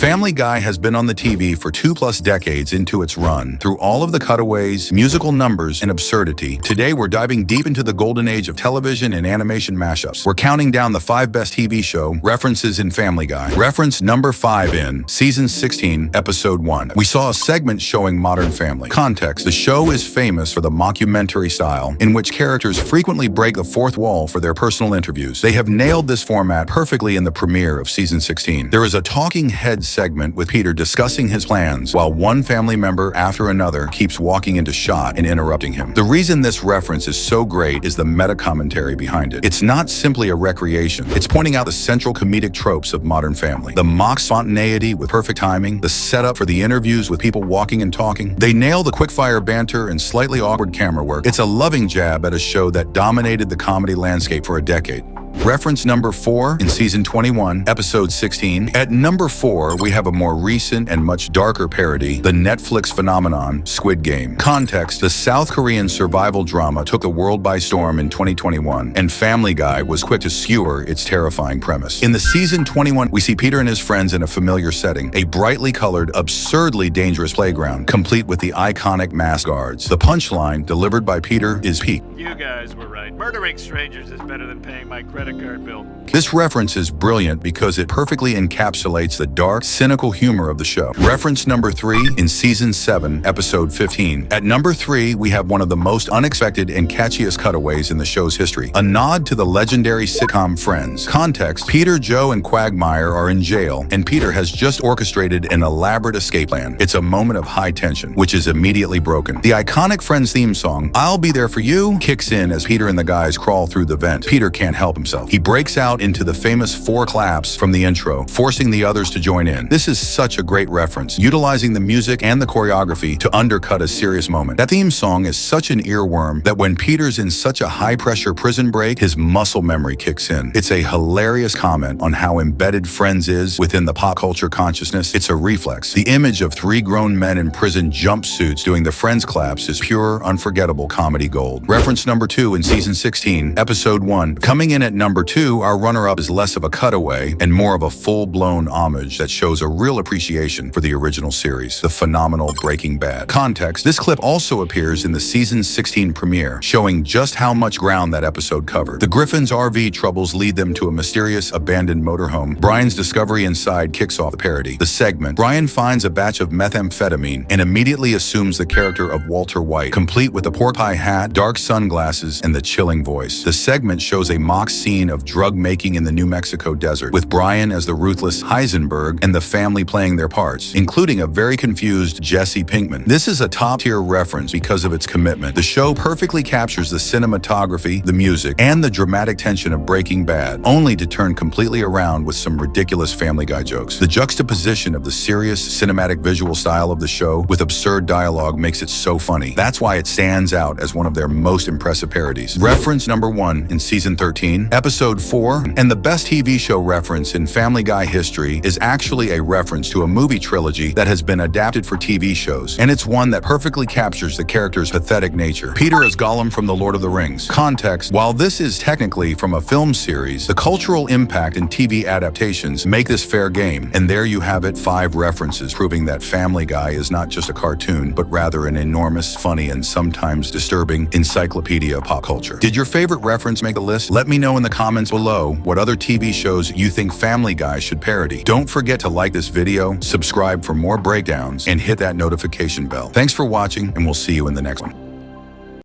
Family Guy has been on the TV for 2+ decades into its run. Through all of the cutaways, musical numbers, and absurdity, today we're diving deep into the golden age of television and animation mashups. We're counting down the 5 best TV show references in Family Guy. Reference number 5 in Season 16, Episode 1. We saw a segment showing Modern Family. Context: the show is famous for the mockumentary style, in which characters frequently break the fourth wall for their personal interviews. They have nailed this format perfectly in the premiere of Season 16. There is a talking head segment with Peter discussing his plans, while one family member after another keeps walking into shot and interrupting him. The reason this reference is so great is the meta-commentary behind it. It's not simply a recreation. It's pointing out the central comedic tropes of Modern Family. The mock spontaneity with perfect timing, the setup for the interviews with people walking and talking. They nail the quick-fire banter and slightly awkward camera work. It's a loving jab at a show that dominated the comedy landscape for a decade. Reference number 4 in Season 21, Episode 16. At number 4, we have a more recent and much darker parody, the Netflix phenomenon, Squid Game. Context: the South Korean survival drama took the world by storm in 2021, and Family Guy was quick to skewer its terrifying premise. In the Season 21, we see Peter and his friends in a familiar setting, a brightly colored, absurdly dangerous playground, complete with the iconic masked guards. The punchline, delivered by Peter, is peak. You guys were right. Murdering strangers is better than paying my credit card bill. This reference is brilliant because it perfectly encapsulates the dark, cynical humor of the show. Reference number 3 in Season 7, Episode 15. At number 3, we have one of the most unexpected and catchiest cutaways in the show's history. A nod to the legendary sitcom Friends. Context: Peter, Joe, and Quagmire are in jail, and Peter has just orchestrated an elaborate escape plan. It's a moment of high tension, which is immediately broken. The iconic Friends theme song, "I'll Be There For You," kicks in as Peter and the guys crawl through the vent. Peter can't help himself. He breaks out into the famous 4 claps from the intro, forcing the others to join in. This is such a great reference, utilizing the music and the choreography to undercut a serious moment. That theme song is such an earworm that when Peter's in such a high-pressure prison break, his muscle memory kicks in. It's a hilarious comment on how embedded Friends is within the pop culture consciousness. It's a reflex. The image of 3 grown men in prison jumpsuits doing the Friends claps is pure, unforgettable comedy gold. Reference number 2 in Season 16, Episode 1. Coming in at number 2, our runner-up is less of a cutaway and more of a full-blown homage that shows a real appreciation for the original series, the phenomenal Breaking Bad. Context: this clip also appears in the Season 16 premiere, showing just how much ground that episode covered. The Griffin's RV troubles lead them to a mysterious abandoned motorhome. Brian's discovery inside kicks off the parody. The segment: Brian finds a batch of methamphetamine and immediately assumes the character of Walter White, complete with a pork pie hat, dark sunglasses, and the chilling voice. The segment shows a mock scene of drug making in the New Mexico desert, with Brian as the ruthless Heisenberg and the family playing their parts, including a very confused Jesse Pinkman. This is a top-tier reference because of its commitment. The show perfectly captures the cinematography, the music, and the dramatic tension of Breaking Bad, only to turn completely around with some ridiculous Family Guy jokes. The juxtaposition of the serious, cinematic visual style of the show with absurd dialogue makes it so funny. That's why it stands out as one of their most impressive parodies. Reference number 1 in Season 13, Episode 4, and the best TV show reference in Family Guy history is actually a reference to a movie trilogy that has been adapted for TV shows, and it's one that perfectly captures the character's pathetic nature. Peter is Gollum from The Lord of the Rings. Context: while this is technically from a film series, the cultural impact in TV adaptations make this fair game, and there you have it, 5 references proving that Family Guy is not just a cartoon, but rather an enormous, funny, and sometimes disturbing encyclopedia of pop culture. Did your favorite reference make the list? Let me know in the comments below what other TV shows you think Family Guy should parody. Don't forget to like this video, subscribe for more breakdowns, and hit that notification bell. Thanks for watching, and we'll see you in the next one.